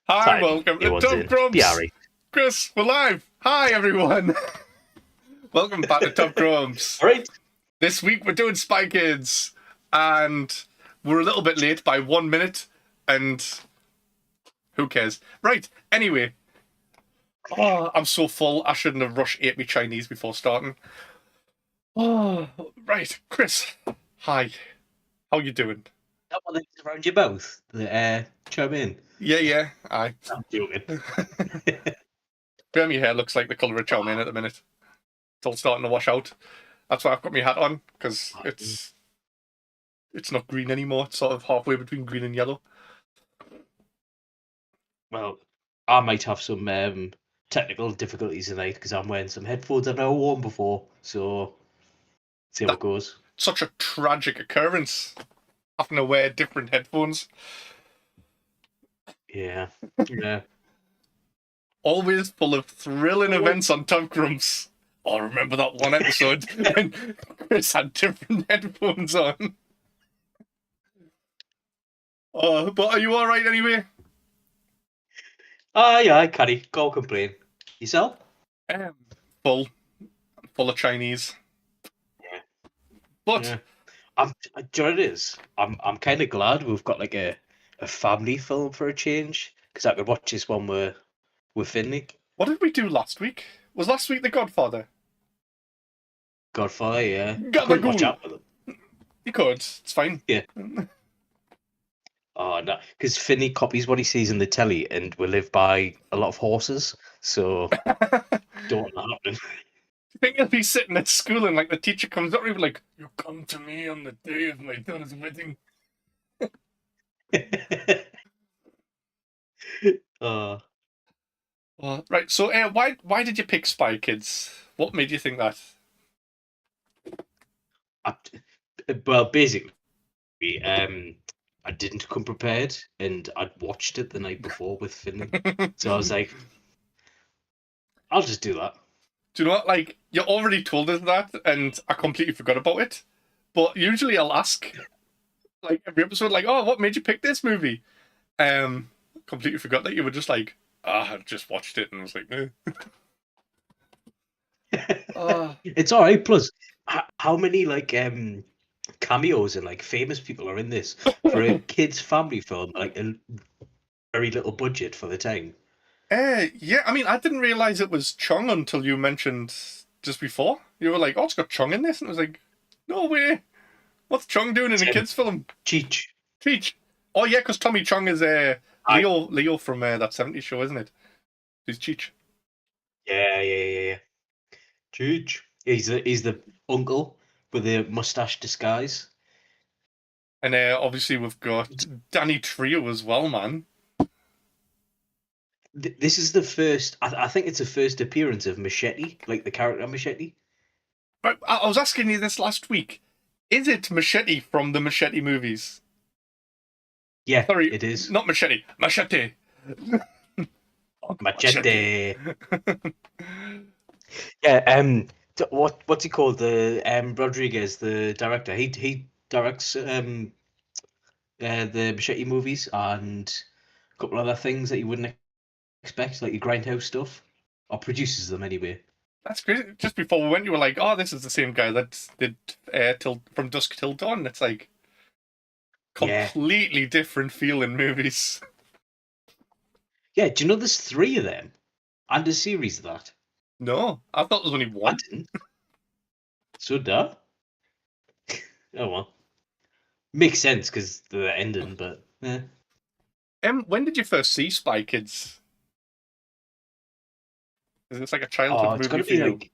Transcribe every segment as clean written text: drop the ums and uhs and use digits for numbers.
Hi, Time welcome it to was Top in. Be Grumps. alright. Chris, we're live. Hi, everyone. Welcome back to Top Grumps. Alright. This week we're doing Spy Kids, and we're a little bit late by 1 minute, and who cares? Right, anyway. Oh, I'm so full. I shouldn't have rushed ate me Chinese before starting. Oh, right, Chris. Hi. How you doing? That one that's around your mouth. The chime in. Yeah, aye. I'm joking. My hair looks like the colour of chow mein at the minute. It's all starting to wash out. That's why I've got my hat on, because it's not green anymore. It's sort of halfway between green and yellow. Well, I might have some technical difficulties tonight because I'm wearing some headphones I've never worn before. So, see how it goes. Such a tragic occurrence, having to wear different headphones. Yeah. Yeah. Always full of thrilling events on Top Grumps. Oh, remember that one episode when Chris had different headphones on? But are you alright anyway? Yeah, I can't go complain. Yourself? Full of Chinese. Yeah. But Yeah. Do you know what it is? I'm kind of glad we've got like a family film for a change because I could watch this one with Finley. what did we do last week? Was last week The Godfather? Godfather, yeah. I couldn't watch Gabagool! that with him. You could. It's fine. Yeah. Oh no, because Finney copies what he sees in the telly, and we live by a lot of horses, so don't let that You think he'll be sitting at school and like the teacher comes up and he'll be like, "You come to me on the day of my daughter's wedding." happen. uh, Right. So, why did you pick Spy Kids? What made you think that? I, well, basically, I didn't come prepared, and I'd watched it the night before with Finley, so I was like, I'll just do that. Do you know what? Like, you already told us that, and I completely forgot about it. But usually I'll ask, like, every episode, like, "Oh, what made you pick this movie?" Completely forgot that you were just like, "Ah, I just watched it," and I was like, eh. It's all right. Plus, how many like cameos and like famous people are in this for a kids' family film? Like a very little budget for the time. Yeah, I mean, I didn't realize it was Chung until you mentioned just before. You were like, "Oh, it's got Chung in this," and I was like, "No way! What's Chung doing in a kids' film?" Cheech. Cheech. Oh yeah, because Tommy Chung is Leo from that '70s show, isn't it? He's Cheech. Yeah. Cheech. He's the uncle with the mustache disguise. And obviously we've got Danny Trio as well, man. This is the first. I think it's the first appearance of Machete, like the character Machete. But I was asking you this last week. Is it Machete from the Machete movies? Yeah, Sorry, it is. not Machete. Machete. Machete. Yeah. What's he called? The Rodriguez, the director. He directs the Machete movies and a couple other things that you wouldn't expect, like your Grindhouse stuff, or produces them anyway. That's great. Just before we went, you were like, "Oh, this is the same guy that did till From Dusk Till Dawn." It's like Yeah. completely different feeling movies. Yeah, do you know there's 3 of them? And a series of that. No, I thought there was only I one. didn't. So duh. Oh well. Makes sense because the ending, but yeah. When did you first see Spy Kids? Is this like a childhood Oh, it's movie gotta for be you? like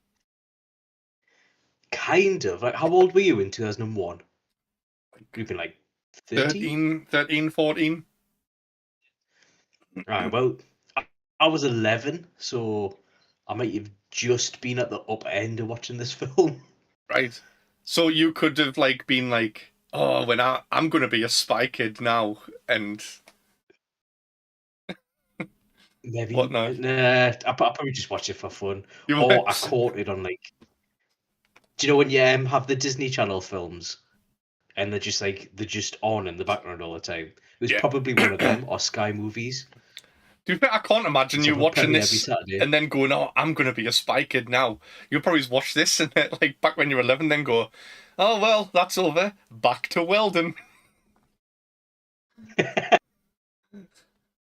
kind of like how old were you in 2001? You've been like 30? 13, 14? Right, well, I was 11, so I might have just been at the upper end of watching this film. Right. So you could have like been like, "Oh, when I'm gonna be a Spy Kid now," and Maybe. whatnot. Nah, I probably just watch it for fun. You Or I might. caught it on like, do you know when you have the Disney Channel films and they're just on in the background all the time? It was Yeah. probably one of them or Sky Movies. Do you think I can't imagine It's you on a watching premiere every this Saturday. and then going, "Oh, I'm gonna be a spy kid now." You'll probably watch this and then, like back when you were 11, then go, "Oh well, that's over. Back to welding."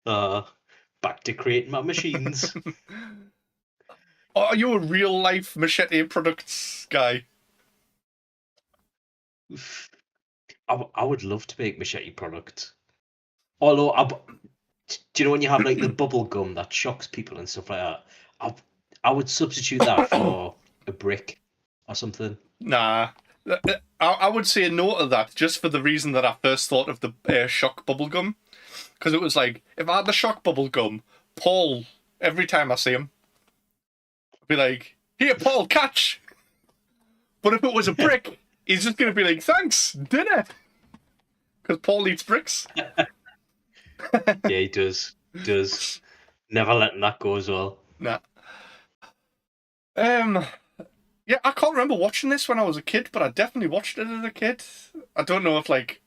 Back to creating my machines. Are you a real life Machete Products guy? I would love to make machete products. Although, do you know when you have like the bubble gum that shocks people and stuff like that? I would substitute that for a brick or something. Nah. I would say no to that just for the reason that I first thought of the shock bubble gum. Because it was like, if I had the shock bubble gum, Paul, every time I see him, I'd be like, "Here, Paul, catch!" But if it was a brick, he's just going to be like, "Thanks, dinner." Because Paul eats bricks. Yeah, he does. Does. Never letting that go as well. Nah. Yeah, I can't remember watching this when I was a kid, but I definitely watched it as a kid. I don't know if like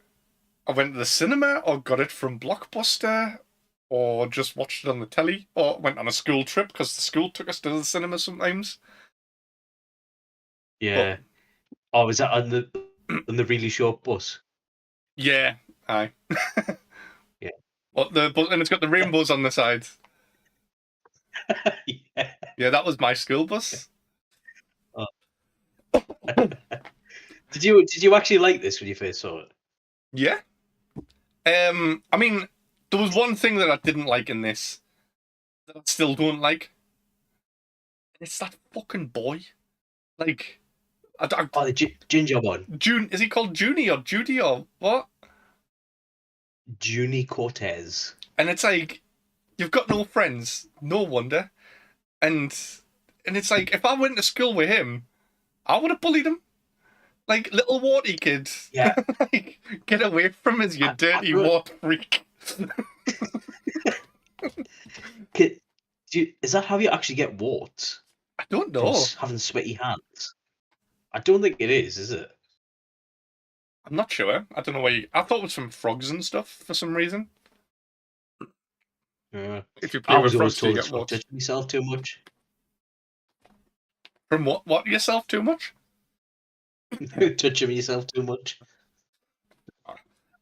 I went to the cinema or got it from Blockbuster or just watched it on the telly or went on a school trip because the school took us to the cinema sometimes. Yeah. Oh, was that on the really short bus? Yeah, aye. Yeah. Well, and it's got the rainbows on the side. Yeah. Yeah, that was my school bus. Oh. Did you actually like this when you first saw it? Yeah. I mean, there was one thing that I didn't like in this that I still don't like. It's that fucking boy. Like, Oh, the ginger one. June, is he called Junie or Judy or what? Junie Cortez. And it's like, you've got no friends, no wonder. And it's like, if I went to school with him, I would have bullied him. Like, little warty kid. Yeah. Like, get away from us, you dirty wart freak. Is that how you actually get warts? I don't From know. having sweaty hands? I don't think it is it? I'm not sure. I don't know why. I thought it was from frogs and stuff for some reason. If you play I with was always frogs, you told get it's from warts. touching myself too much. From what? What yourself too much? Touching myself too much.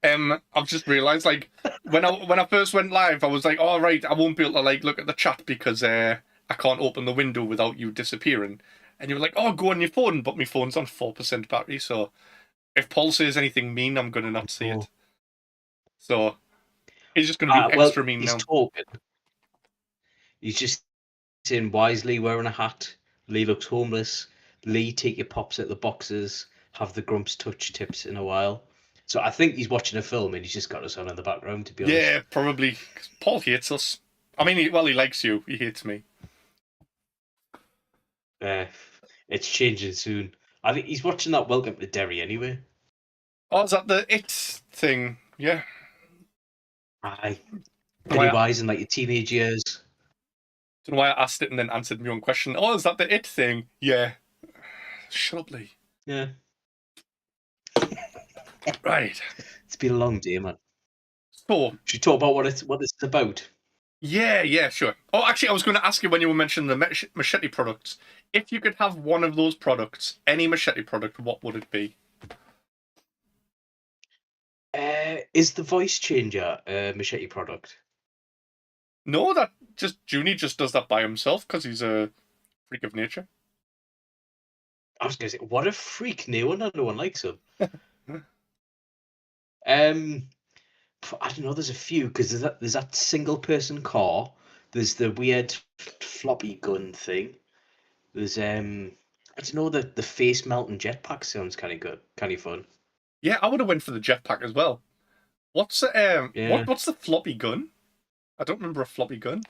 I've just realised, like, when I first went live, I was like, "All right, I won't be able to like look at the chat because I can't open the window without you disappearing." And you were like, "Oh, go on your phone," but my phone's on 4% battery, so if Paul says anything mean, I'm gonna not see it. So he's just gonna be extra mean he's now. Talking. He's just saying wisely, wearing a hat. Lee looks homeless. Lee, take your pops out the boxes. Have the Grumps touch tips in a while. So I think he's watching a film and he's just got us on in the background, to be honest. Yeah, probably. Paul hates us. I mean, he likes you. He hates me. It's changing soon. I think he's watching that Welcome to Derry anyway. Oh, is that the It thing? Yeah. Aye. Pennywise in like your teenage years. Don't know why I asked it and then answered my own question. Oh, is that the It thing? Yeah. Shut up, Lee. Yeah. Right. It's been a long day, man. So, should we talk about what this is about? Yeah, sure. Oh, actually, I was going to ask you when you were mentioning the machete products. If you could have one of those products, any machete product, what would it be? Is the voice changer a machete product? No, that just Junie just does that by himself because he's a freak of nature. I was going to say, what a freak! No one likes him. I don't know. There's a few because there's that single person car. There's the weird floppy gun thing. There's I don't know, the face melting jetpack sounds kind of good, kind of fun. Yeah, I would have went for the jetpack as well. What's the Yeah. what's the floppy gun? I don't remember a floppy gun.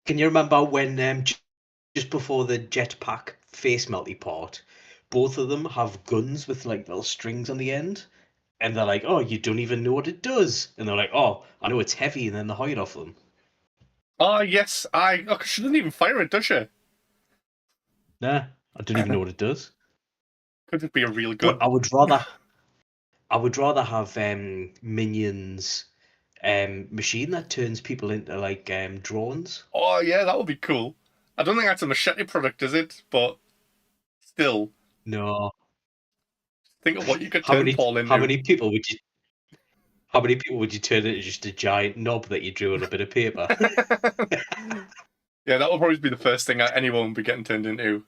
Can you remember when just before the jetpack face melty part, both of them have guns with like little strings on the end, and they're like, "Oh, you don't even know what it does," and they're like, "Oh, I know it's heavy," and then they hide off them. Oh yes, she doesn't even fire it, does she? Nah, I don't even know what it does. Could it be a real gun? But I would rather have Minions machine that turns people into like drones. Oh yeah, that would be cool. I don't think that's a Machete product, is it? But still, No. think of what you could How turn many Paul how into. many people would you how many people would you turn into just a giant knob that you drew on a bit of paper? Yeah, that would probably be the first thing anyone would be getting turned into.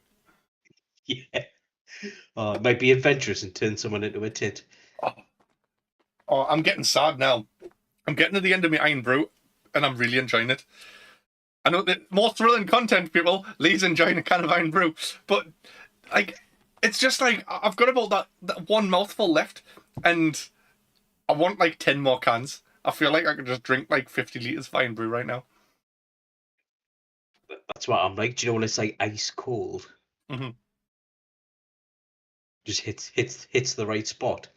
Yeah. Oh, it might be adventurous and turn someone into a tit. Oh, oh, I'm getting sad now. I'm getting to the end of my Iron Brew, and I'm really enjoying it. I know that more thrilling content, people. Lee's enjoying a can of Iron Brew, but like, it's just like I've got about that one mouthful left, and I want like 10 more cans. I feel like I could just drink like 50 liters of Iron Brew right now. That's what I'm like. Do you know when it's like ice cold? Mm-hmm. Just hits the right spot.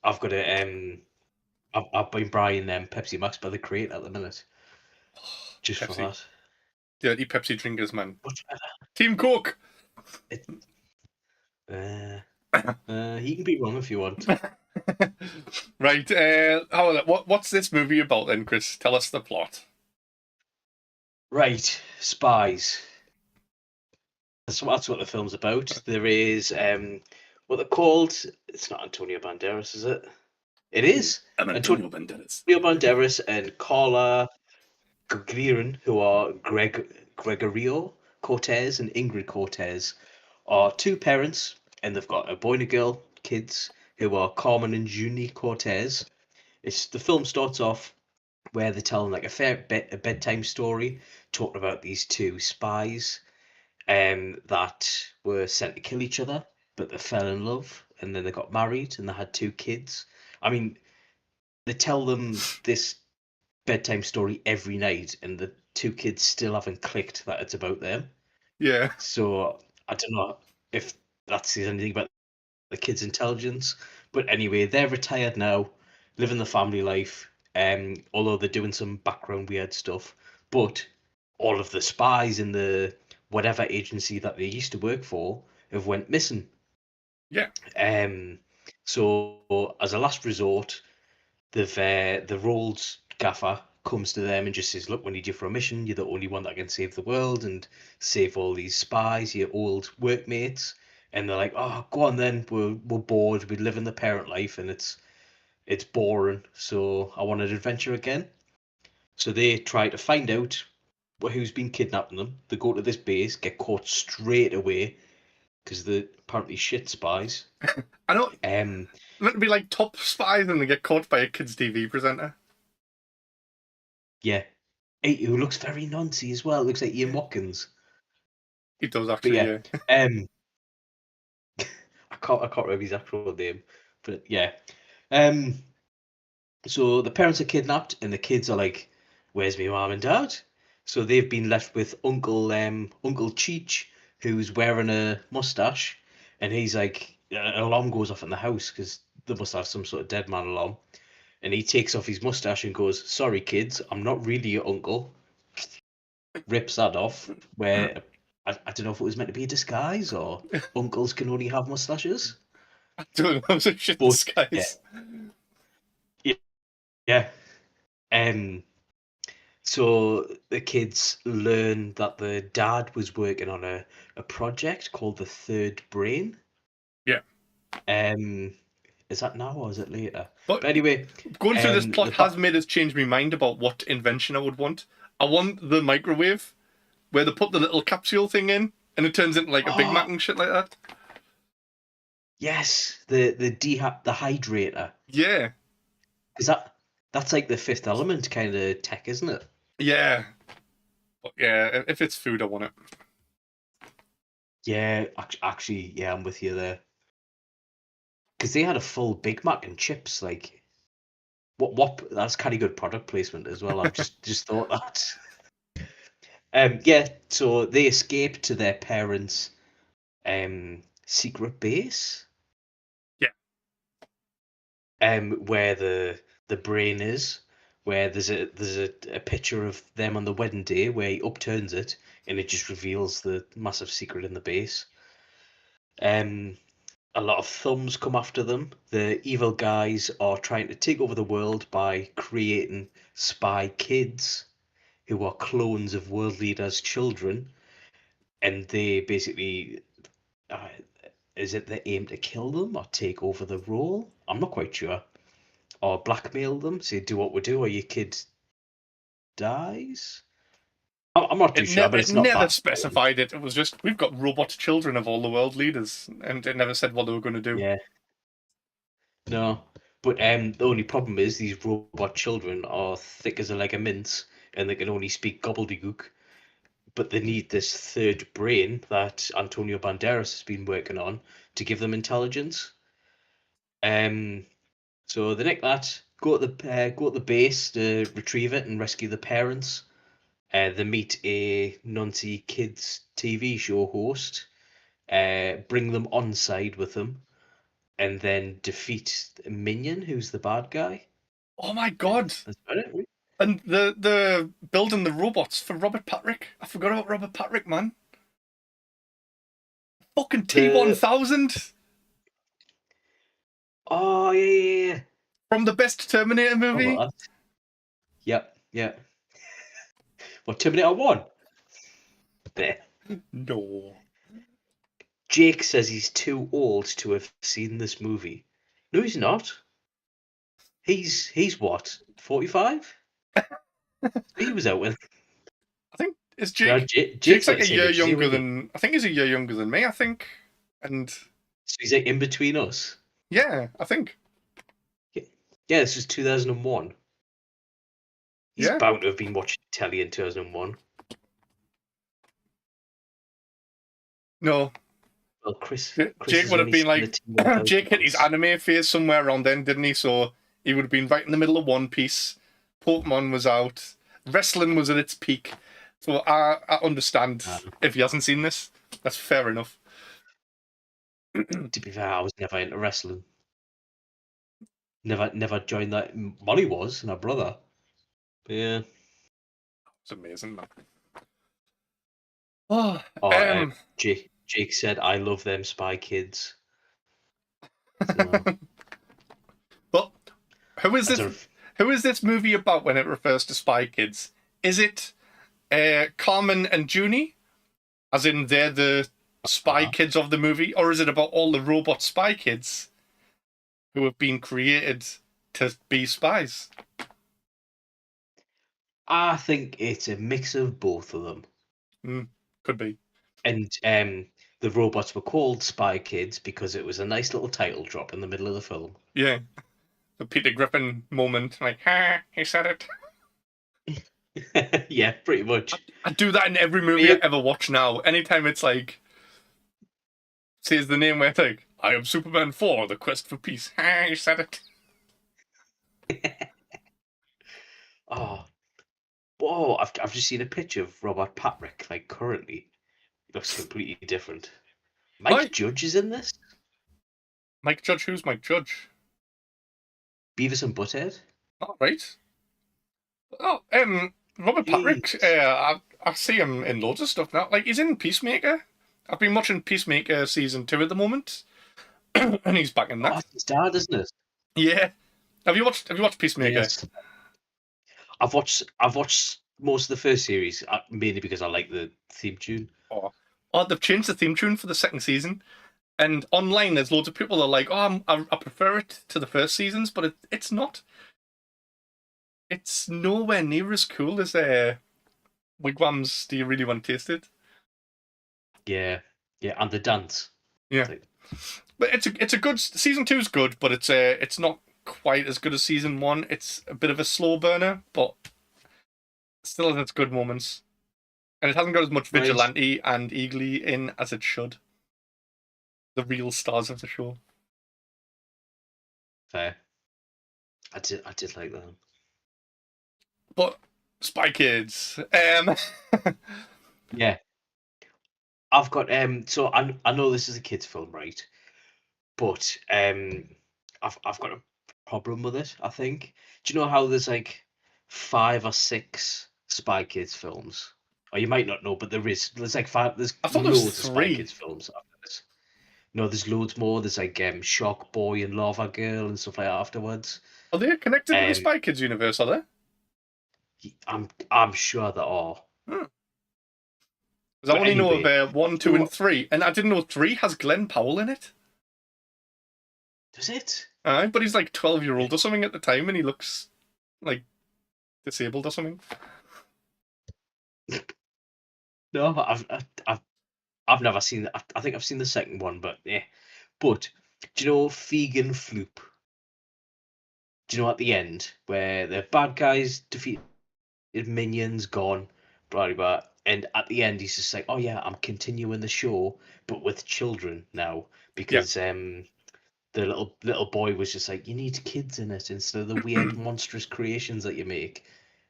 I've got a I've been buying Pepsi Max by the crate at the minute, just for Pepsi. that. Dirty Pepsi drinkers, man. Much Team Coke! better. You can be wrong if you want. Right, what's this movie about then, Chris? Tell us the plot. Right, spies. That's what the film's about. There is what they're called. It's not Antonio Banderas, is it? It is. I'm Antonio Banderas. Antonio Banderas and Carla Guglielmin, who are Gregorio Cortez and Ingrid Cortez, are two parents, and they've got a boy and a girl, kids, who are Carmen and Junie Cortez. The film starts off where they're telling like a bedtime story, talking about these two spies that were sent to kill each other, but they fell in love, and then they got married, and they had two kids. I mean, they tell them this bedtime story every night, and the two kids still haven't clicked that it's about them. Yeah. So I don't know if that says anything about the kids' intelligence. But anyway, they're retired now, living the family life. Although they're doing some background weird stuff, but all of the spies in the whatever agency that they used to work for have went missing. Yeah. So as a last resort, the Rolls gaffer comes to them and just says, "Look, we need you for a mission. You're the only one that can save the world and save all these spies, your old workmates." And they're like, "Oh, go on then. We're bored. We live in the parent life, and it's boring. So I want an adventure again." So they try to find out who's been kidnapping them. They go to this base, get caught straight away because they're apparently shit spies. I know. Um, Meant to be like top spies and they get caught by a kids' TV presenter. yeah, who looks very noncy as well. Looks like Ian Watkins. He does But actually, yeah, yeah. I can't remember his actual name, but yeah. Um, so the parents are kidnapped, and the kids are like, "Where's my mom and dad?" So they've been left with Uncle Cheech, who's wearing a mustache, and he's like, an alarm goes off in the house because they must have some sort of dead man alarm, and he takes off his mustache and goes, "Sorry, kids, I'm not really your uncle." Rips that off. Where I don't know if it was meant to be a disguise or uncles can only have mustaches. I don't know, some shit But yeah, disguise. yeah. Um, so the kids learn that the dad was working on a project called the Third Brain. Yeah. Is that now or is it later? But But anyway, going through this plot the has made us change my mind about what invention I would want. I want the microwave where they put the little capsule thing in and it turns into like a Big Mac and shit like that. Yes, the hydrator. Yeah. Is that's like the Fifth Element kind of tech, isn't it? Yeah. But yeah, if it's food, I want it. Yeah, actually, yeah, I'm with you there. Because they had a full Big Mac and chips, like what that's kind of good product placement as well. I've just thought that. Yeah, so they escape to their parents' secret base. Yeah. Where the brain is, where there's a picture of them on the wedding day where he upturns it and it just reveals the massive secret in the base. a lot of thumbs come after them. The evil guys are trying to take over the world by creating spy kids who are clones of world leaders' children, and they basically uh, is it they aim to kill them or take over the role? I'm not quite sure. Or blackmail them, say do what we do, or your kid dies. I'm not too sure, but It it's not never that violent. specified it. It was just we've got robot children of all the world leaders, and it never said what they were going to do. Yeah, no. But the only problem is these robot children are thick as a leg of mince, and they can only speak gobbledygook. But they need this third brain that Antonio Banderas has been working on to give them intelligence. Um, so they nick that, go to the base to retrieve it and rescue the parents. They meet a Nancy Kids TV show host, bring them on side with them, and then defeat Minion, who's the bad guy. Oh my And god! that's about it. And the building the robots for Robert Patrick. I forgot about Robert Patrick, man. Fucking The T-1000 oh yeah. from the best Terminator Forgot about movie. that. Yep, yeah. What Terminator 1? There. No. Jake says he's too old to have seen this movie. No, he's not. He's what? 45? He was out with. I think it's No, Jake. Jake's Jake's like like the a same year age as you, younger isn't he? than I think he's a year younger than me. I think, and So he's like in between us. yeah, I think Yeah, this is 2001. He's yeah. bound to have been watching telly in 2001. No, Well, Chris Jake has would have only been seen the like T-1000 Jake hit his once. anime phase somewhere around then, didn't he? So he would have been right in the middle of One Piece. Pokemon was out. Wrestling was at its peak. So I understand if he hasn't seen this. That's fair enough. To be fair, I was never into wrestling. Never joined that. Molly was, and her brother. But yeah. It's amazing, man. Oh, Oh, Jake said, "I love them Spy Kids." So but who is that's this? a Who is this movie about when it refers to Spy Kids? Is it Carmen and Junie, as in they're the spy kids of the movie, or is it about all the robot spy kids who have been created to be spies? I think it's a mix of both of them. Could be. And the robots were called Spy Kids because it was a nice little title drop in the middle of the film. Yeah. The Peter Griffin moment, like, ha, he said it. Yeah, pretty much. I do that in every movie I ever watch now. Anytime it's like, says the name where it's like, I am Superman 4, the quest for peace. Ha, he said it. Oh, whoa! I've just seen a picture of Robert Patrick, like currently. He looks completely different. Mike Judge is in this? Mike Judge? Who's Mike Judge? Beavis and Butthead? All right. Oh, Robert Patrick. I see him in loads of stuff now. Like he's in Peacemaker. I've been watching Peacemaker season 2 at the moment, and he's back in that. Oh, it's his dad, isn't it? Yeah. Have you watched Peacemaker? Yes. I've watched most of the first series mainly because I like the theme tune. Oh, they've changed the theme tune for the second season, and online there's loads of people that are like, "Oh, I prefer it to the first seasons," but it's not. It's nowhere near as cool as Wigwam's Do You Really Want to Taste It? Yeah, and the dance. Yeah, but it's a good season 2's good, but it's not quite as good as season 1. It's a bit of a slow burner, but still has its good moments, and it hasn't got as much Vigilante and Eagly in as it should. The real stars of the show. Fair. I did like that. But Spy Kids. Yeah. I've got so I know this is a kids film, right? But I've got a problem with it, I think. Do you know how there's like 5 or 6 Spy Kids films? Or you might not know, but there's like 5 there's I thought there was loads of Spy 3. Kids films after this. No, there's loads more. There's like Shark Boy and Lava Girl and stuff like that afterwards. Are they connected to the Um, Spy Kids universe? Are they? I'm sure there are. Hmm. 'Cause I But only know of anyway, 1, 2, and 3, and I didn't know 3 has Glenn Powell in it. does it? But he's like 12-year-old or something at the time, and he looks like disabled or something. No, I've never seen that. I think I've seen the second one, but yeah. But do you know Fegan Floop? Do you know at the end where the bad guys defeated minions, gone, blah blah blah, and at the end he's just like, "Oh yeah, I'm continuing the show, but with children now Yeah. because the little boy was just like, you need kids in it instead of the weird monstrous creations that you make."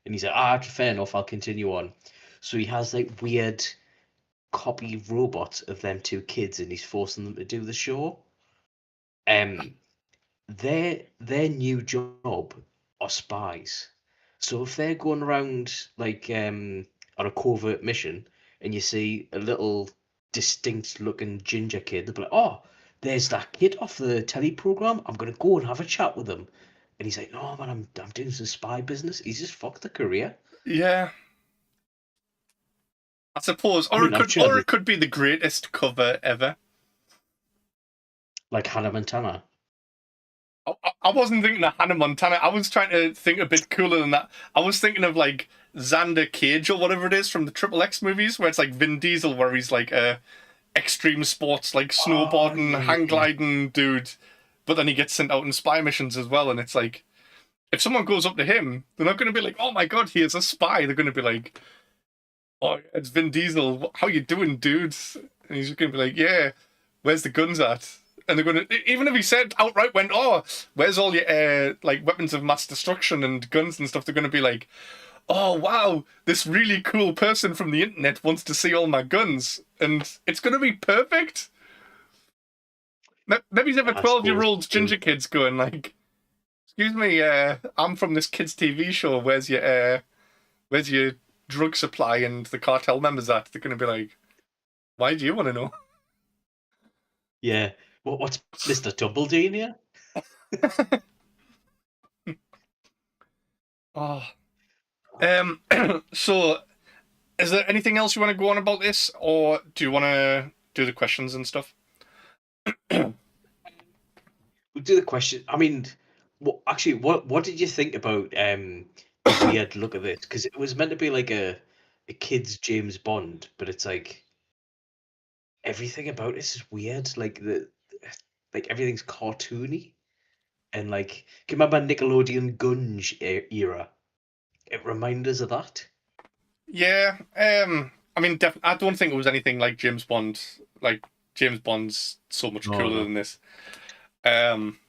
And he's like, "Ah, fair enough, I'll continue on." So he has like weird copy robots of them two kids, and he's forcing them to do the show. Um, their new job are spies. So if they're going around like on a covert mission, and you see a little distinct looking ginger kid, they'll be like, "Oh, there's that kid off the telly program. I'm gonna go and have a chat with him." And he's like, "No, man, I'm doing some spy business." He's just fucked the career. Yeah. I suppose, I mean, I'm sure or that it could be the greatest cover ever. like Hannah Montana. I wasn't thinking of Hannah Montana. I was trying to think a bit cooler than that. I was thinking of like Xander Cage or whatever it is from the Triple X movies, where it's like Vin Diesel, where he's like a extreme sports, like Oh snowboarding, yeah, hang yeah. gliding dude, but then he gets sent out on spy missions as well. And it's like, if someone goes up to him, they're not going to be like, "Oh my god, he is a spy." They're going to be like, "Oh, it's Vin Diesel. How you doing, dude?" And he's going to be like, "Yeah, where's the guns at?" And they're going to, even if he said outright, went, "Oh, where's all your like weapons of mass destruction and guns and stuff?" They're going to be like, "Oh wow, this really cool person from the internet wants to see all my guns," and it's going to be perfect. Maybe there are I suppose. 12-year-old ginger kids going like, "Excuse me, I'm from this kids' TV show. Where's your drug supply and the cartel members at?" They're going to be like, "Why do you want to know?" Yeah. What's Mr. Tumble doing here? Oh. So, is there anything else you want to go on about this, or do you want to do the questions and stuff? We'll do the question. I mean, what did you think about the weird look of it? Because it was meant to be like a kid's James Bond, but it's like everything about this is weird. Like everything's cartoony and like, can you remember Nickelodeon Gunge era? It reminds us of that. Yeah. I mean, I don't think it was anything like James Bond. Like James Bond's so much No, cooler no. than this. Um,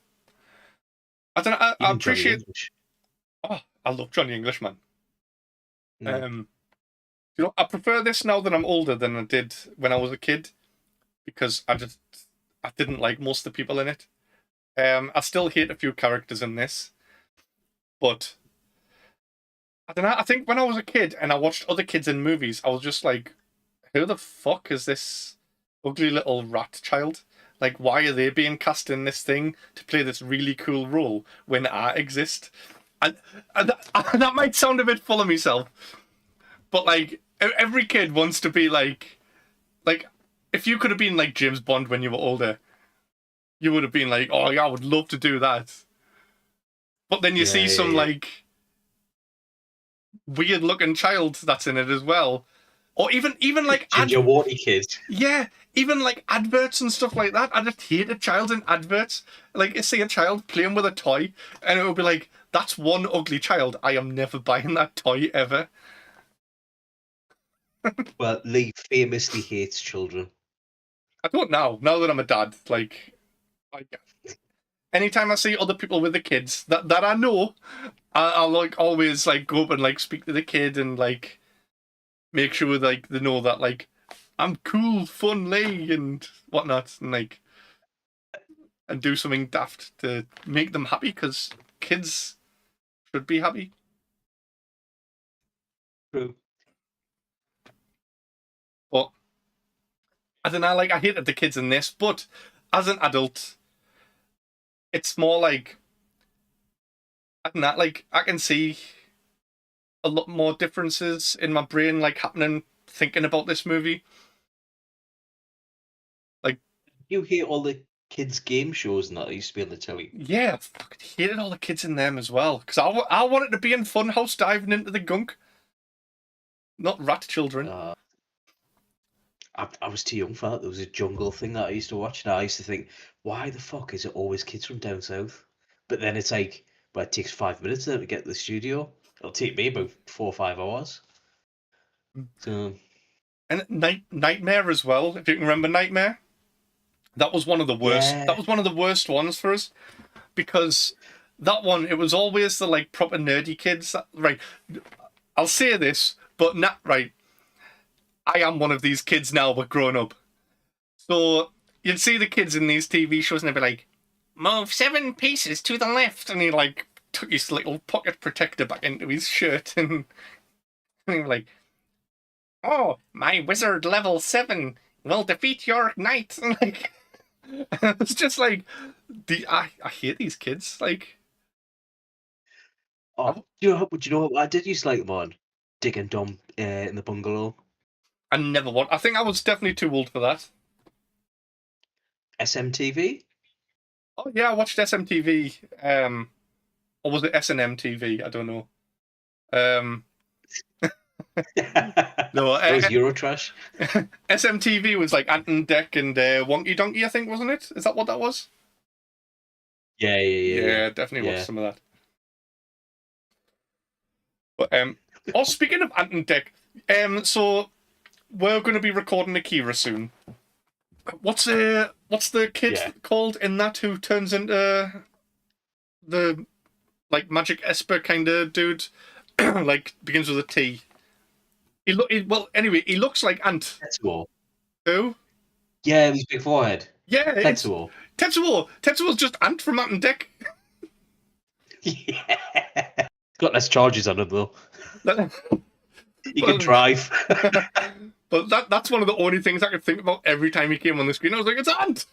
I don't know. I Even Johnny appreciate. English. Oh, I love Johnny English, man. Mm. Um, I prefer this now that I'm older than I did when I was a kid because I didn't like most of the people in it. I still hate a few characters in this, but I don't know. I think when I was a kid and I watched other kids in movies, I was just like, "Who the fuck is this ugly little rat child? Like, why are they being cast in this thing to play this really cool role when I exist?" And, that might sound a bit full of myself, but like every kid wants to be like if you could have been like James Bond when you were older, you would have been like, "Oh yeah, I would love to do that." But then you Yeah, see yeah, some yeah. like weird looking child that's in it as well, or even like Ginger Warty Kid. yeah, even like adverts and stuff like that. I just hate a child in adverts. Like, you see a child playing with a toy, and it will be like, "That's one ugly child. I am never buying that toy ever." Well, Lee famously hates children. I don't know. Now that I'm a dad, like anytime I see other people with the kids that I know, I'll like always like go up and like speak to the kid and like make sure like they know that like I'm cool, fun, Lee, and whatnot, and like and do something daft to make them happy because kids should be happy. True. But I don't know, like I hated the kids in this, but as an adult, it's more like I don't know, like I can see a lot more differences in my brain, like happening thinking about this movie. Like, You hear all the kids' game shows and that used to be on the telly. yeah, I fucking hated all the kids in them as well because I wanted to be in Funhouse diving into the gunk, not rat children. I was too young for that. There was a jungle thing that I used to watch, and I used to think, why the fuck is it always kids from down south? But then it's like, well, it takes 5 minutes then to get to the studio. It'll take me about 4 or 5 hours. So And Nightmare as well. If you can remember Nightmare, that was one of the worst. yeah, That was one of the worst ones for us because that one it was always the like proper nerdy kids. Right, I'll say this, but not right. I am one of these kids now, but grown up. So you'd see the kids in these TV shows, and they'd be like, "Move 7 pieces to the left," and he like took his little pocket protector back into his shirt, and he was like, "Oh, my wizard level 7 will defeat your knight." And like, it's just like, I hate these kids. Like, oh, do you know what I did used to like them on? Dick and Dom in the bungalow. I never want. I think I was definitely too old for that. SMTV? Oh yeah, I watched SMTV. Or was it SNM TV? I don't know. No, That was Eurotrash. SMTV was like Ant and Dec and Wonky Donkey, I think, wasn't it? Is that what that was? Yeah. Definitely Yeah. watched some of that. But oh, speaking of Ant and Dec, so we're going to be recording Akira soon. What's the kid Yeah. called in that who turns into the like magic Esper kind of dude? Like begins with a T. Well, anyway, he looks like Ant. Tetsuo. Who? Yeah, with his big forehead. Yeah, it's Tetsuo. Tetsuo. Tetsuo's just Ant from Ant and Dec. Yeah. Got less charges on him though. But He can drive. that's one of the only things I could think about every time he came on the screen. I was like, it's Ant.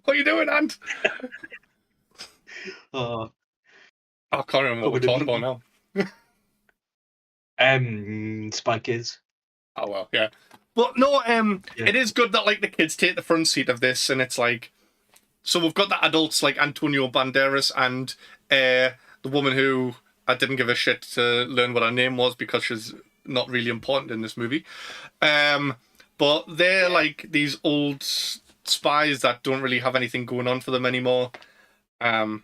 What are you doing, Ant? Oh. I can't remember what we're talking about now. Spy Kids. Oh well, yeah. But no, Yeah. it is good that like the kids take the front seat of this, and it's like, so we've got the adults like Antonio Banderas and the woman who I didn't give a shit to learn what her name was because she's not really important in this movie. But they're like these old spies that don't really have anything going on for them anymore. And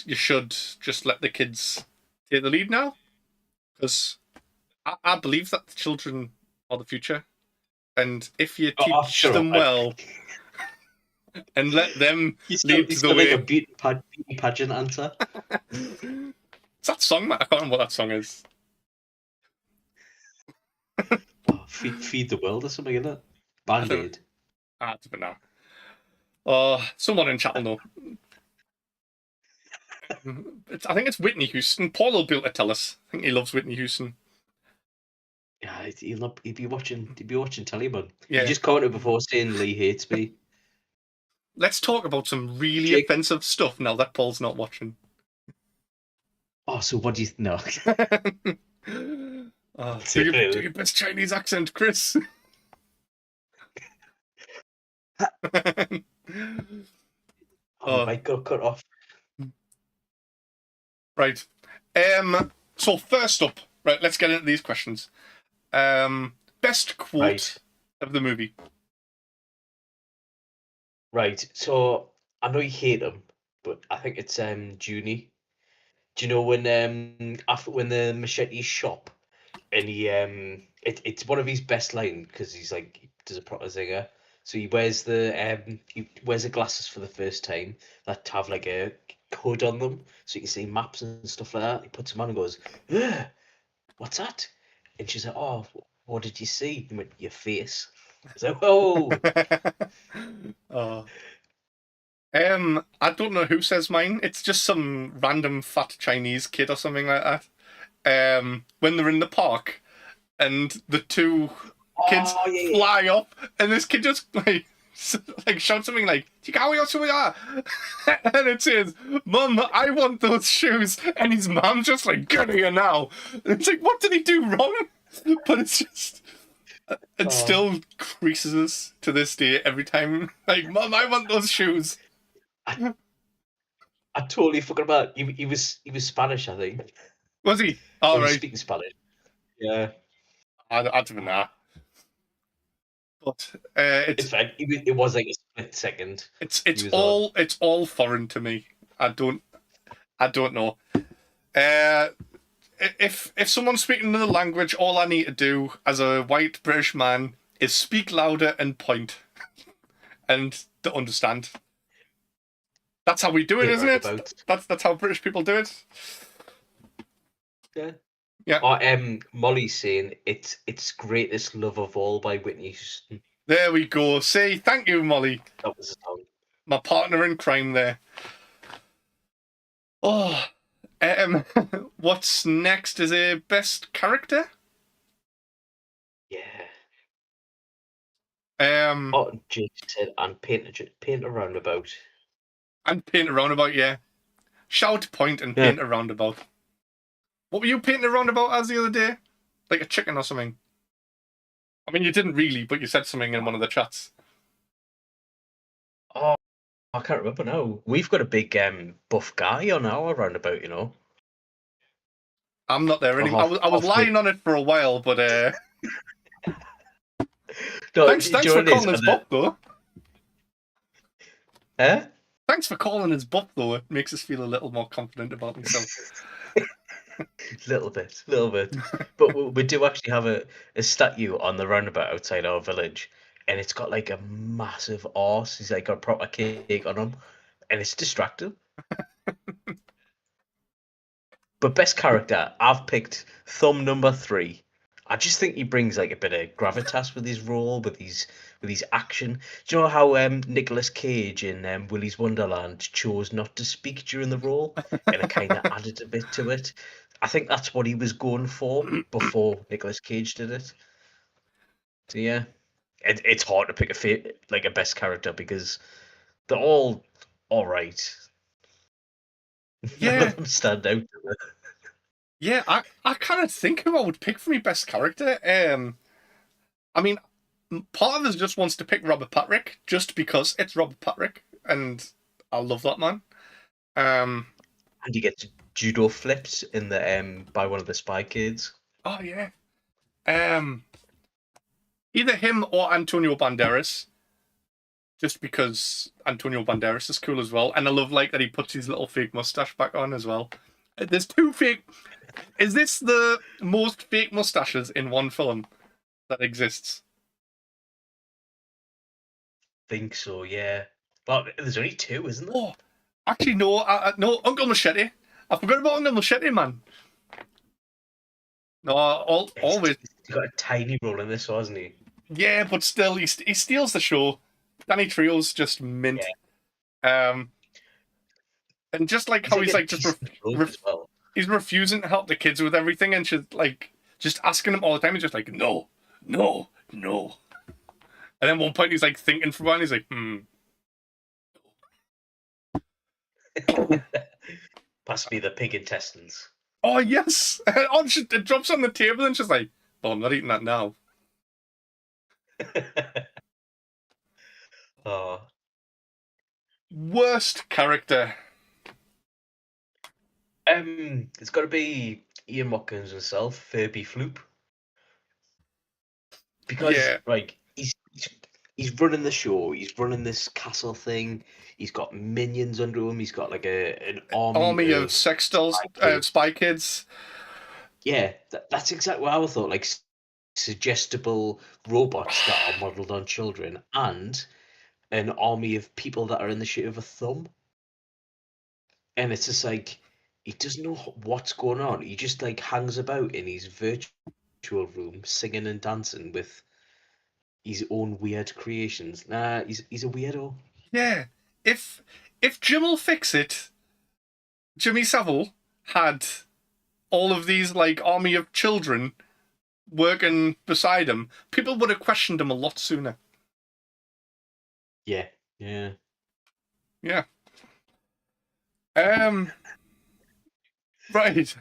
you should just let the kids take the lead now, because I believe that the children are the future, and if you teach them well and let them lead the way. Like a beauty pageant answer. It's that song, I can't remember what that song is. Feed the world or something, isn't it? Band-Aid. It's been now. Oh, someone in chat will know. I think it's Whitney Houston. Paul will be able to tell us. I think he loves Whitney Houston. Yeah, he'd be watching Taliban. Yeah. He just commented before saying Lee hates me. Let's talk about some really offensive stuff now that Paul's not watching. Oh, so what do you know? Do your best Chinese accent, Chris. Oh, my God, cut off. Right. So first up, right, let's get into these questions. Best quote of the movie. Right. So I know you hate him, but I think it's Junie. Do you know when after when the machete shop and he it's one of his best lines because he's like he does a proper zinger. So he wears the glasses for the first time that have like a hood on them, so you can see maps and stuff like that. He puts them on and goes, "Ugh, what's that?" And she's like, "Oh, what did you see?" He went, "Your face." So, oh. I don't know who says mine. It's just some random fat Chinese kid or something like that. When they're in the park and the two kids fly up, and this kid just like like shout something like "Tikawi Otsuya," and it says, "Mum, I want those shoes," and his mom's just like, "Get here now!" And it's like, what did he do wrong? But it's just, it still creases us to this day every time. Like, "Mum, I want those shoes." I totally forgot about he was Spanish, I think. Was he? Or All he was right, speaking Spanish. Yeah. I don't know. But It's fine. It was like a split second. it's He was on. it's all foreign to me. I don't know. Uh, if someone's speaking another language, all I need to do as a white British man is speak louder and point, and to understand. That's how we do it, isn't it? That's how British people do it. Yeah. Yeah. Or Molly's saying it's greatest love of all by Whitney Houston. There we go. Say thank you, Molly. That was the song. My partner in crime there. Oh, what's next is a best character. Yeah. Oh, Jake said, and paint a roundabout. And paint a roundabout, yeah. Shout, point, and paint a roundabout. What were you painting a roundabout as the other day? Like a chicken or something? I mean, you didn't really, but you said something in one of the chats. Oh, I can't remember now. We've got a big buff guy on our roundabout, you know. I'm not there anymore. I was lying on it for a while, but no, thanks for calling his buff, though. Eh? Thanks for calling his buff, though. It makes us feel a little more confident about myself. little bit. But we do actually have a statue on the roundabout outside our village, and it's got like a massive arse. He's like got a proper cake on him, and it's distracting. But best character, I've picked Thumb number 3. I just think he brings like a bit of gravitas with his role, with his action. Do you know how Nicolas Cage in Willy's Wonderland chose not to speak during the role, and it kind of added a bit to it? I think that's what he was going for before Nicolas Cage did it. So yeah, it's hard to pick a best character because they're all right. Yeah. None of them stand out. Yeah, I kind of think who I would pick for my best character. I mean, part of us just wants to pick Robert Patrick just because it's Robert Patrick, and I love that man. And he gets judo flips in the by one of the Spy Kids. Oh yeah. Either him or Antonio Banderas. Just because Antonio Banderas is cool as well, and I love like that he puts his little fake mustache back on as well. There's 2 fake. Is this the most fake mustaches in one film that exists? Think so, yeah. But there's only 2, isn't there? Oh, actually no. No, Uncle Machete. I forgot about Uncle Machete, man. No, always. He's got a tiny role in this, hasn't he? Yeah, but still, he steals the show. Danny Trejo's just mint. Yeah. And just like how he's like just he's refusing to help the kids with everything, and she's like just asking him all the time. He's just like, no. And then one point he's like thinking for a while. And he's like, Pass me the pig intestines. Oh yes. It drops on the table, and she's like, "Oh, I'm not eating that now." Oh. Worst character. It's got to be Ian Watkins himself, Furby Floop. Because like he's running the show, he's running this castle thing, he's got minions under him, he's got like an army of sex dolls, spy kids. Yeah, that's exactly what I thought. Like suggestible robots that are modelled on children, and an army of people that are in the shape of a thumb. And it's just like he doesn't know what's going on. He just like hangs about in his virtual room, singing and dancing with his own weird creations. Nah, he's a weirdo. Yeah, if Jim'll Fix It, Jimmy Savile had all of these like army of children working beside him, people would have questioned him a lot sooner. Yeah, yeah. Yeah. Right.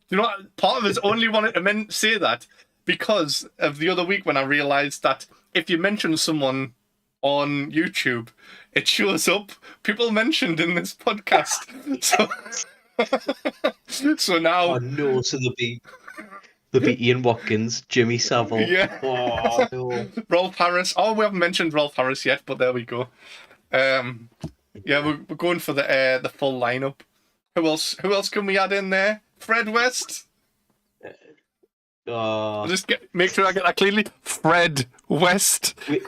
You know what? Part of us only wanted to say that because of the other week when I realised that if you mention someone on YouTube, it shows up people mentioned in this podcast. So Oh now, no, so there'll be Ian Watkins, Jimmy Savile. yeah, Oh no. Rolf Harris. Oh, we haven't mentioned Rolf Harris yet, but there we go. Yeah, we're going for the full lineup. Who else? Who else can we add in there? Fred West. I'll Oh, just make sure I get that clearly. Fred West. wait,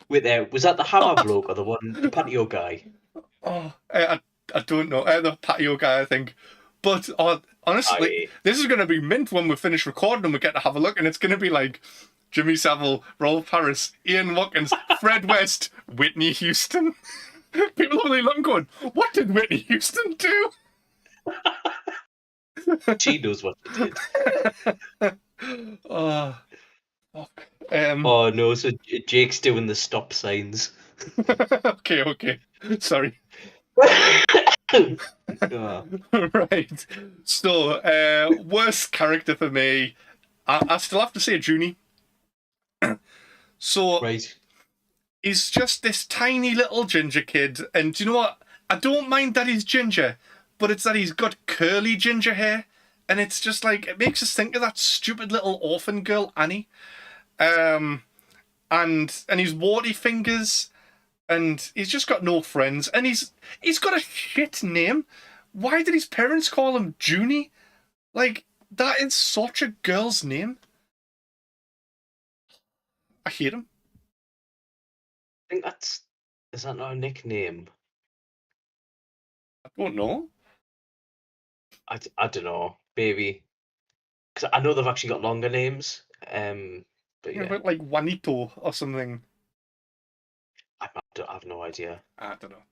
wait there. Was that the hammer bloke or the patio guy? Oh, I don't know. The patio guy, I think. But honestly, I this is going to be mint when we finish recording and we get to have a look, and it's going to be like Jimmy Savile, Rolf Harris, Ian Watkins, Fred West, Whitney Houston. People are really looking going, what did Whitney Houston do? she knows what she did. Oh, fuck. Oh no, so Jake's doing the stop signs. Okay. Sorry. Oh, Right. So, worst character for me, I still have to say Junie. So, right. he's just this tiny little ginger kid, and do you know what? I don't mind that he's ginger, but it's that he's got curly ginger hair, and it's just like, it makes us think of that stupid little orphan girl, Annie. And he's warty fingers, and he's just got no friends, and he's got a shit name. Why did his parents call him Junie? Like, that is such a girl's name. I hate him. I think is that not a nickname? I don't know. I don't know. Maybe because I know they've actually got longer names. But Yeah, yeah, but like Juanito or something. I have no idea. I don't know.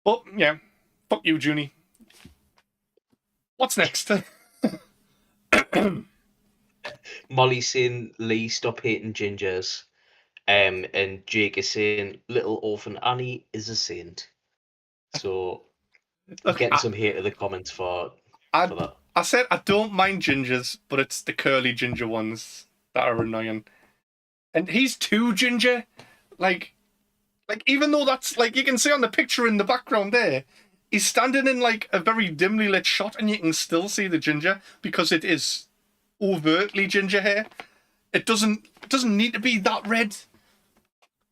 But yeah, fuck you, Junie. What's next? Molly's saying, Lee, stop hating gingers. And Jake is saying, little orphan Annie is a saint. So we're Look, getting some hate in the comments for I that. I said I don't mind gingers, but it's the curly ginger ones that are annoying. And he's too ginger. Like even though that's like you can see on the picture in the background there, he's standing in like a very dimly lit shot, and you can still see the ginger because it is overtly ginger hair. It doesn't need to be that red.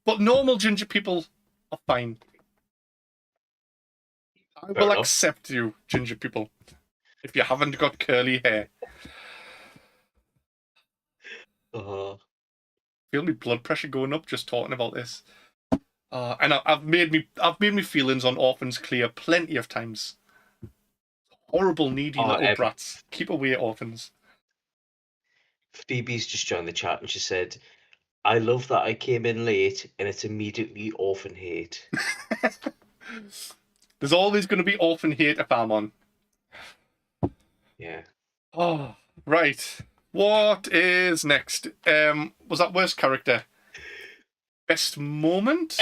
But normal ginger people are fine. I Fair will enough. accept you, ginger people, if you haven't got curly hair. Feel my blood pressure going up just talking about this. And I've made me feelings on orphans clear plenty of times. Horrible, needy little brats. Keep away, orphans. Phoebe's just joined the chat and she said, I love that I came in late and it's immediately orphan hate. There's always going to be orphan hate if I'm on. Yeah. Oh, right. What is next? Was that worst character? Best moment?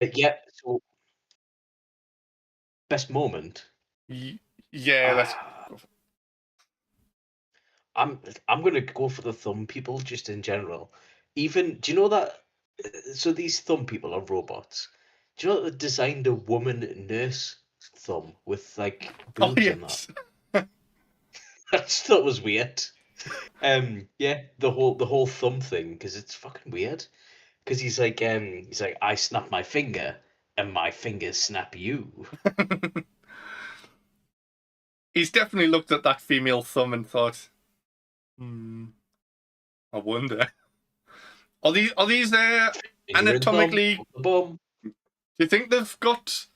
Yeah. So, best moment. Yeah, let's go for I'm gonna go for the thumb people just in general. Even do you know that? So these thumb people are robots. Do you know that they designed a woman nurse thumb with like Oh boobs and that? yes. I just thought it was weird. Yeah, the whole thumb thing because it's fucking weird. Because he's like I snap my finger and my fingers snap you. He's definitely looked at that female thumb and thought, I wonder. Are these there Finger and thumb, anatomically? the bum. Do you think they've got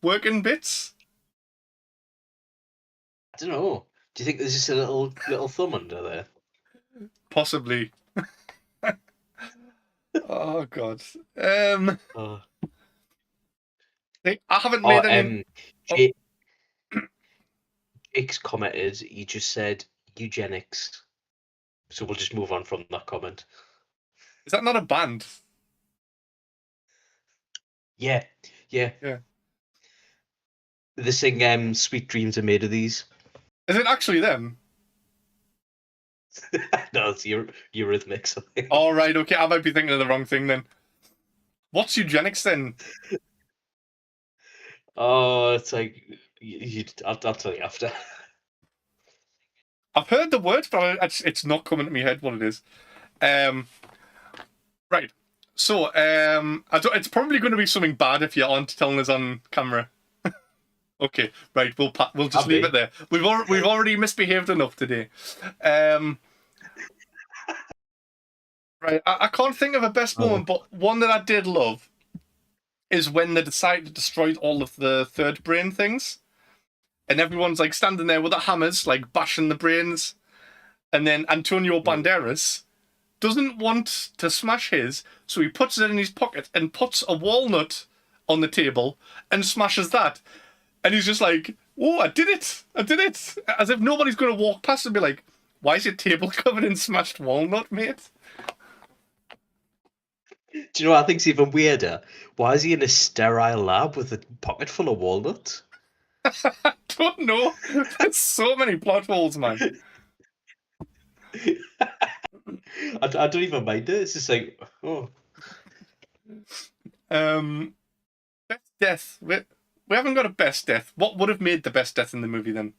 working bits? I don't know. Do you think there's just a little thumb under there? Possibly. Oh god. Uh, I haven't oh, made any. Oh, Jake, Jake's commented. He just said eugenics. So we'll just move on from that comment. is that not a band? Yeah, yeah. Yeah. They sing "Sweet Dreams Are Made of These." Is it actually them? No, it's Eurythmics, I think. All right, okay. I might be thinking of the wrong thing then. What's eugenics then? Oh, it's like I'll tell you after. I've heard the word, but it's not coming to my head what it is. Right. So, it's probably going to be something bad if you aren't telling us on camera. Okay, right. We'll just I'll leave be. it there. We've already misbehaved enough today. Um, right. I can't think of a best Oh, moment, but one that I did love is when they decided to destroy all of the third brain things, and everyone's like standing there with their hammers, like bashing the brains, and then Antonio Banderas doesn't want to smash his, so he puts it in his pocket and puts a walnut on the table and smashes that. And he's just like, "Oh, I did it! I did it!" As if nobody's going to walk past and be like, "Why is your table covered in smashed walnut, mate?" do you know what I think's even weirder? Why is he in a sterile lab with a pocket full of walnuts? I don't know. There's so many plot holes, man. I don't even mind it. It's just like, oh, Um, best death. We haven't got a best death. What would have made the best death in the movie then?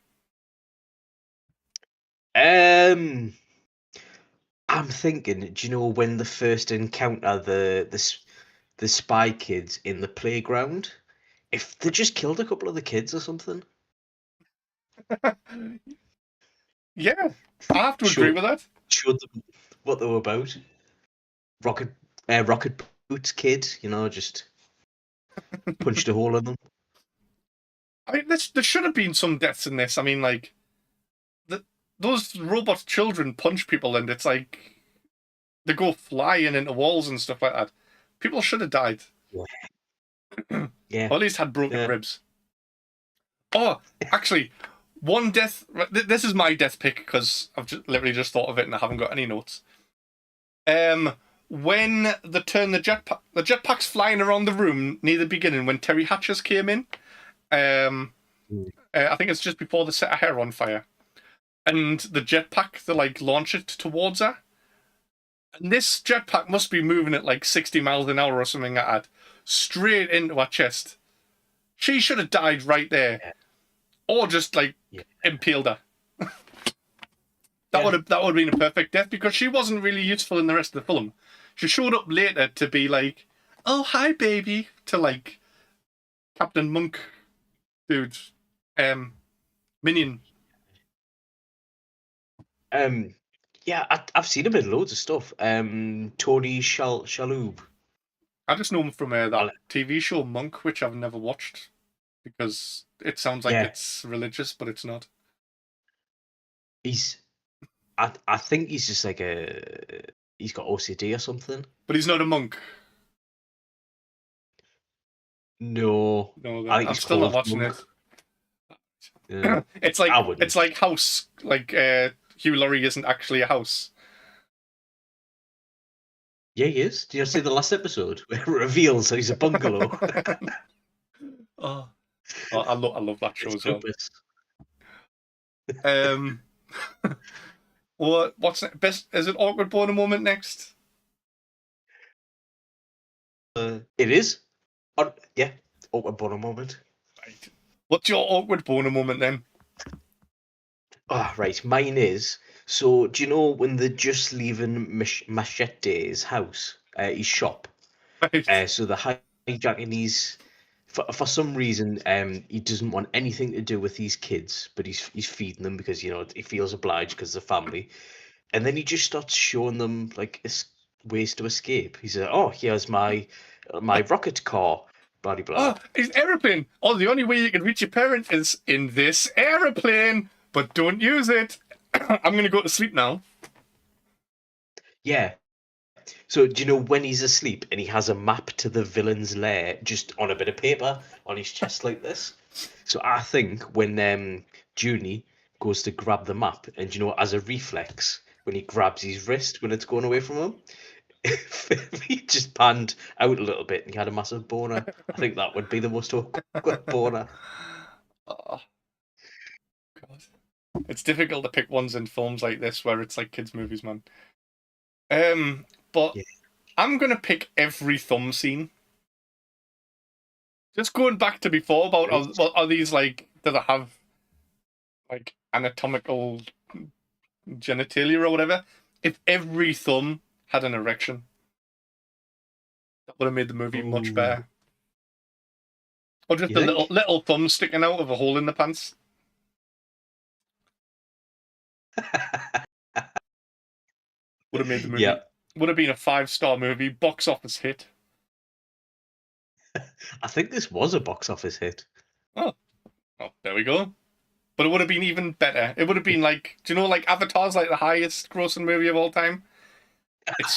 um, I'm thinking. Do you know when they first encounter the spy kids in the playground? If they just killed a couple of the kids or something, Yeah, I have to agree show with that. showed them what they were about. Rocket, rocket boots kid, just punched a hole in them. I mean, there should have been some deaths in this. I mean, like, the, those robot children punch people, and it's like they go flying into walls and stuff like that. People should have died, Yeah, or at least had broken yeah. ribs. Oh, actually, one death. This is my death pick because I've literally just thought of it and I haven't got any notes. When they turn the jetpack's flying around the room near the beginning when Terry Hatchers came in. I think it's just before they set her hair on fire, and the jetpack they like launch it towards her. And this jetpack must be moving at like 60 miles an hour or something like that, straight into her chest. She should have died right there, or just like impaled her. That would have been a perfect death because she wasn't really useful in the rest of the film. She showed up later to be like, "Oh hi baby," to like Captain Monk, dude, Minion. Yeah, I've seen him in loads of stuff. Tony Shalhoub. I just know him from that I'll- TV show Monk, which I've never watched because it sounds like Yeah, it's religious, but it's not. he's. I think he's just like he's got OCD or something. But he's not a monk. No, No, I think I'm he's still not called watching Monk. it. Yeah, It's I like wouldn't. House. Like Hugh Laurie isn't actually a house. Yeah, he is. Do you see the last episode where it reveals that he's a bungalow? Oh, I love that show It's as well. purpose. Um, what's best? Is it awkward boner moment next? It is. Yeah, awkward boner moment. Right. What's your awkward boner moment then? Ah, right. Mine is. So, do you know when they're just leaving Machete's house, his shop? Right. So they're hijacking these. For some reason, he doesn't want anything to do with these kids, but he's feeding them because he feels obliged because they're family. And then he just starts showing them like ways to escape. He said, "Oh, here's my rocket car." Blah blah Oh, blah. it's aeroplane. Oh, the only way you can reach your parents is in this aeroplane, but don't use it. I'm gonna go to sleep now. Yeah. So do you know when he's asleep and he has a map to the villain's lair just on a bit of paper on his chest like this? So I think when Junie goes to grab the map and as a reflex when he grabs his wrist when it's going away from him, if he just panned out a little bit and he had a massive boner, I think that would be the most awkward boner. Oh, God. It's difficult to pick ones in films like this where it's like kids' movies, man. But Yeah. I'm gonna pick every thumb scene. Just going back to before about are these like, do they have like anatomical genitalia or whatever? If every thumb had an erection, that would have made the movie much better. Or just You a think? little thumb sticking out of a hole in the pants. Would have made the movie. Yeah. Would have been a 5-star movie, box office hit. I think this was a box office hit. Oh, there we go. But it would have been even better. It would have been like, do you know, like Avatar's like the highest grossing movie of all time?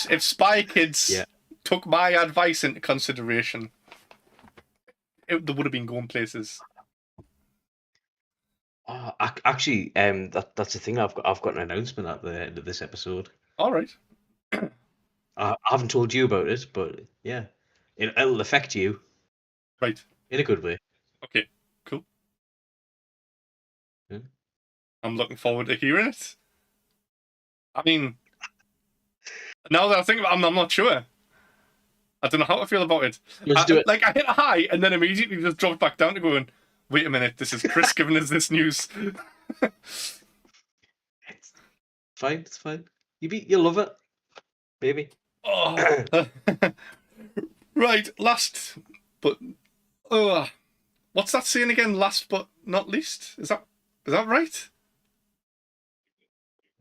If Spy Kids took my advice into consideration, they would have been going places. Oh, actually, that's the thing. I've got an announcement at the end of this episode. All right. I haven't told you about it, but yeah, it'll affect you. Right. In a good way. Okay. Cool. Yeah. I'm looking forward to hearing it. I mean, now that I think about it, I'm not sure. I don't know how to feel about it. Let's do it. Like, I hit a high and then immediately just dropped back down to going, wait a minute, this is Chris giving us this news. It's fine. It's fine. You'll love it, baby. Oh. Right, last but what's that saying again? Last but not least? Is that right?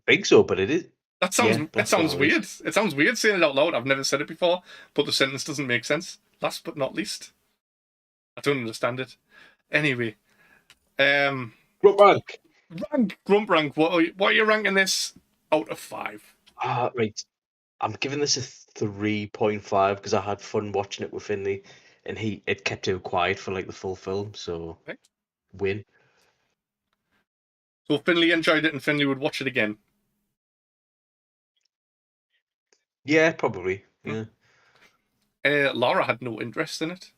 I think so, but it is. That sounds Yeah, it sounds not least. weird. It sounds weird saying it out loud. I've never said it before, but the sentence doesn't make sense. Last but not least. I don't understand it. Anyway, Grump rank. Grump rank. What are you ranking this out of 5? Right. I'm giving this a 3.5 because I had fun watching it with Finley, and it kept him quiet for like the full film. So Okay. win. So Finley enjoyed it, and Finley would watch it again. Yeah, probably. Yeah. Laura had no interest in it.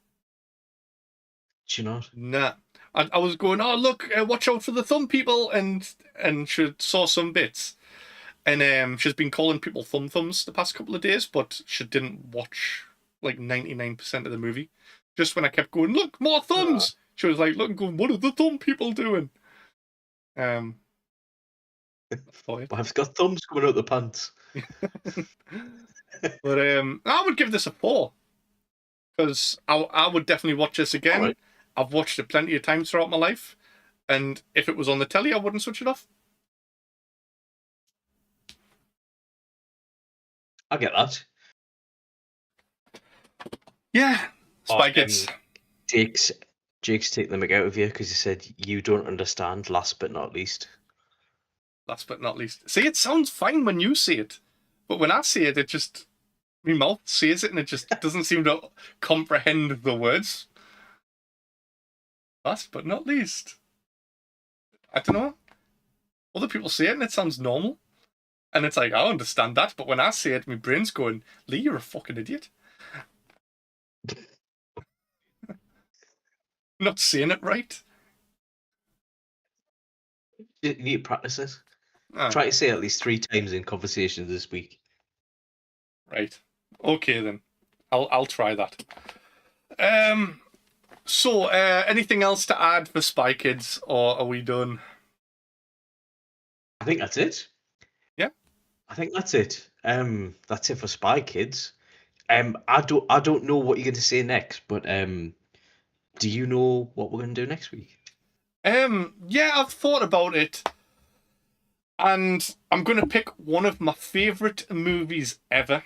She not? Nah. I was going, oh look, watch out for the thumb people, and she saw some bits, and she's been calling people thumbs the past couple of days, but she didn't watch like 99% of the movie. Just when I kept going, look, more thumbs, she was like, look and going, what are the thumb people doing? I've got thumbs coming out the pants. But I would give this a 4 because I would definitely watch this again. Right. I've watched it plenty of times throughout my life, and if it was on the telly, I wouldn't switch it off. I get that. Yeah, Spy Kids. Jake's taking the mick out of you because he said you don't understand. Last but not least. Last but not least. See, it sounds fine when you say it, but when I say it, it just my mouth says it, and it just doesn't seem to comprehend the words. Last but not least. I don't know. Other people say it, and it sounds normal, and it's like I understand that, but when I say it, my brain's going, "Lee, you're a fucking idiot." Not saying it right. You need to practice it. Ah, Try to say it at least 3 times in conversations this week. right. Okay then. I'll try that. So anything else to add for Spy Kids, or are we done? I think that's it. Yeah. I think that's it. That's it for Spy Kids. I don't know what you're going to say next, but do you know what we're going to do next week? Yeah, I've thought about it, and I'm going to pick one of my favourite movies ever.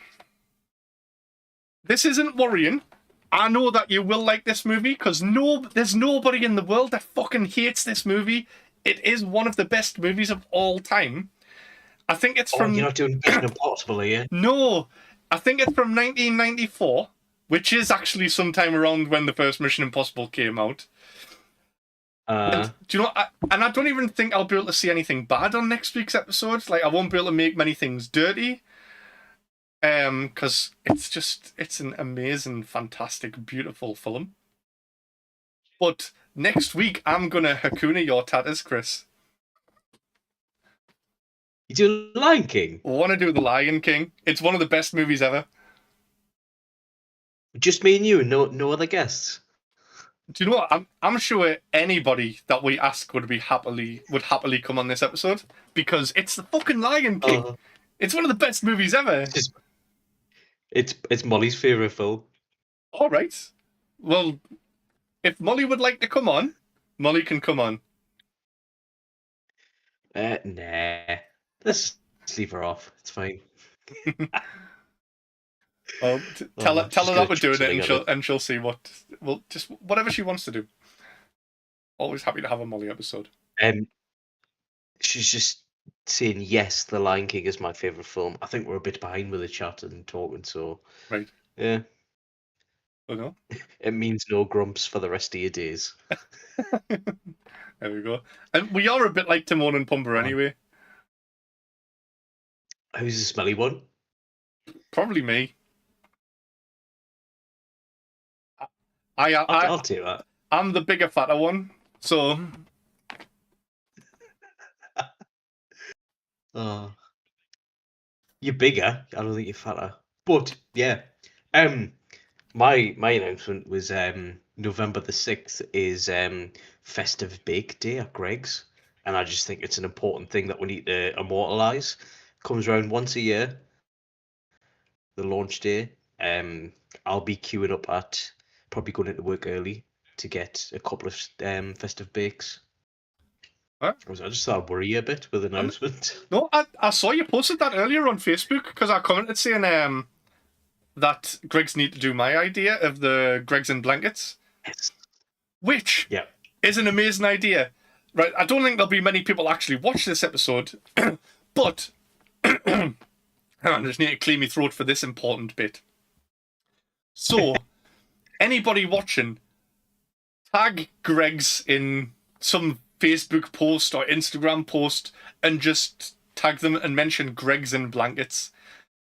This isn't worrying. I know that you will like this movie because there's nobody in the world that fucking hates this movie. It is one of the best movies of all time. I think it's from. You're not doing Mission Impossible, are you? No, I think it's from 1994, which is actually sometime around when the first Mission Impossible came out. And, do you know? And I don't even think I'll be able to see anything bad on next week's episode. Like, I won't be able to make many things dirty. Because it's an amazing, fantastic, beautiful film. But next week I'm gonna Hakuna your tatters, Chris. You do Lion King? I want to do The Lion King. It's one of the best movies ever. Just me and you, no other guests. Do you know what? I'm sure anybody that we ask would happily come on this episode because it's the fucking Lion King. It's one of the best movies ever. It's Molly's favourite film. All right. Well, if Molly would like to come on, Molly can come on. Nah. Let's leave her off. It's fine. Well, tell her that we're doing it, and she'll see what. Well, just whatever she wants to do. Always happy to have a Molly episode. She's just saying yes. The Lion King is my favourite film. I think we're a bit behind with the chat and talking, so right. Yeah. Oh no. It means no grumps for the rest of your days. There we go. And we are a bit like Timon and Pumbaa anyway. Who's the smelly one? Probably me. I'll take that. I'm the bigger, fatter one, so. Oh. You're bigger. I don't think you're fatter. But yeah, my announcement was November the 6th is festive bake day at Greg's, and I just think it's an important thing that we need to immortalise. Comes around once a year. The launch day. I'll be queuing up at probably going into work early to get a couple of festive bakes. What? I just thought I'd worry you a bit with the announcement. No, I saw you posted that earlier on Facebook because I commented saying that Greg's need to do my idea of the Greg's and blankets, Yes. which is an amazing idea. Right, I don't think there'll be many people actually watch this episode, but hang on, I just need to clear my throat for this important bit. So, anybody watching, tag Greg's in some Facebook post or Instagram post and just tag them and mention Greg's and blankets.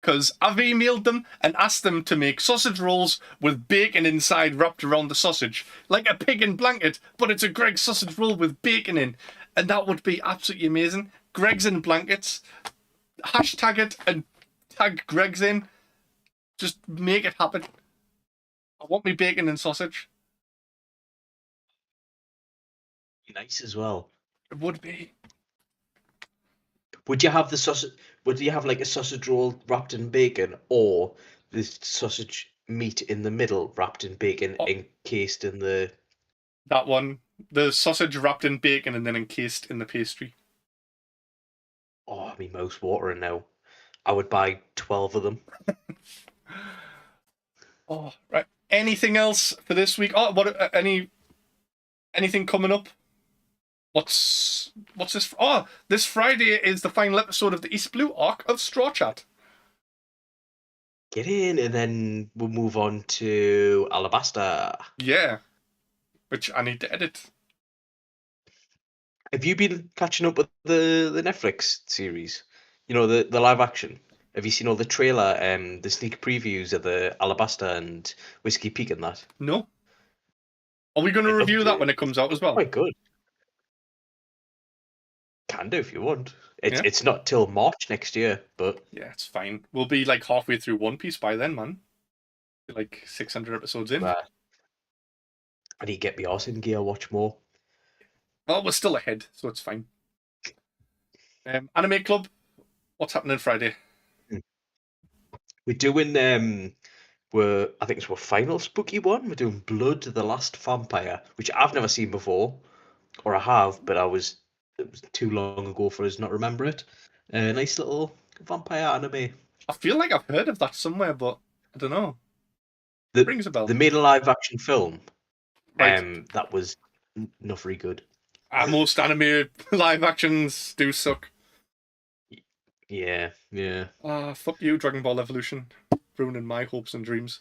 Because I've emailed them and asked them to make sausage rolls with bacon inside wrapped around the sausage. Like a pig in blanket, but it's a Greg's sausage roll with bacon in. And that would be absolutely amazing. Greg's and blankets. Hashtag it and tag Greg's in. Just make it happen. I want me bacon and sausage. Nice as well. It would be. Would you have the sausage? Would you have like a sausage roll wrapped in bacon, or the sausage meat in the middle wrapped in bacon, encased in the? That one. The sausage wrapped in bacon and then encased in the pastry. Oh, my mouth's watering now. I would buy 12 of them. Oh, right. Anything else for this week? Oh, what? Anything coming up? What's this? Oh, this Friday is the final episode of the East Blue arc of Straw Chat. Get in, and then we'll move on to Alabaster. Yeah, which I need to edit. Have you been catching up with the Netflix series? You know, the live action. Have you seen all the trailer, the sneak previews of the Alabaster and Whiskey Peak and that? No. Are we going to review that when it comes out as well? Quite good. Can do if you want. Yeah. It's not till March next year, but yeah, it's fine. We'll be like halfway through One Piece by then, man. Like 600 episodes in. I need to get my arse in gear, watch more. Well, we're still ahead, so it's fine. Anime Club, what's happening Friday? We're doing I think it's our final spooky one. We're doing Blood the Last Vampire, which I've never seen before, or I have, but it was too long ago for us not to remember it. Nice little vampire anime. I feel like I've heard of that somewhere, but I don't know. Rings a bell. They made a live action film. Right. That was not very good. Most anime live actions do suck. Yeah. Fuck you, Dragon Ball Evolution. Ruining my hopes and dreams.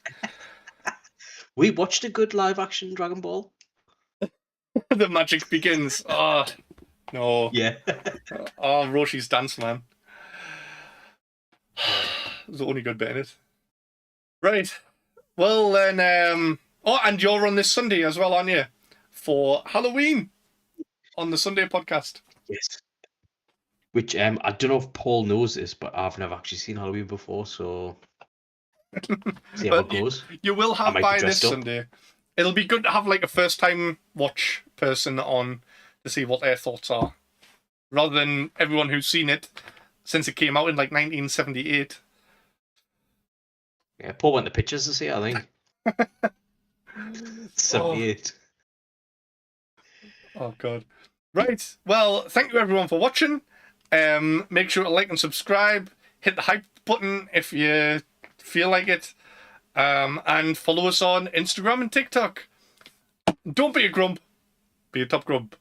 We watched a good live action Dragon Ball. The magic begins. Oh, no. Yeah. Oh, Roshi's dance, man. the only good bit in it. Right. Well, then, and you're on this Sunday as well, aren't you? For Halloween on the Sunday podcast. Yes. Which I don't know if Paul knows this, but I've never actually seen Halloween before, so see how Well, it goes. You will I have might be by this dressed up. Sunday. It'll be good to have like a first time watch person on to see what their thoughts are. Rather than everyone who's seen it since it came out in like 1978. Yeah, Paul went to pictures to see it, I think. 78. Oh god. Right. Well, thank you everyone for watching. Make sure to like and subscribe. Hit the hype button if you feel like it. And follow us on Instagram and TikTok. Don't be a grump. Be a top grump.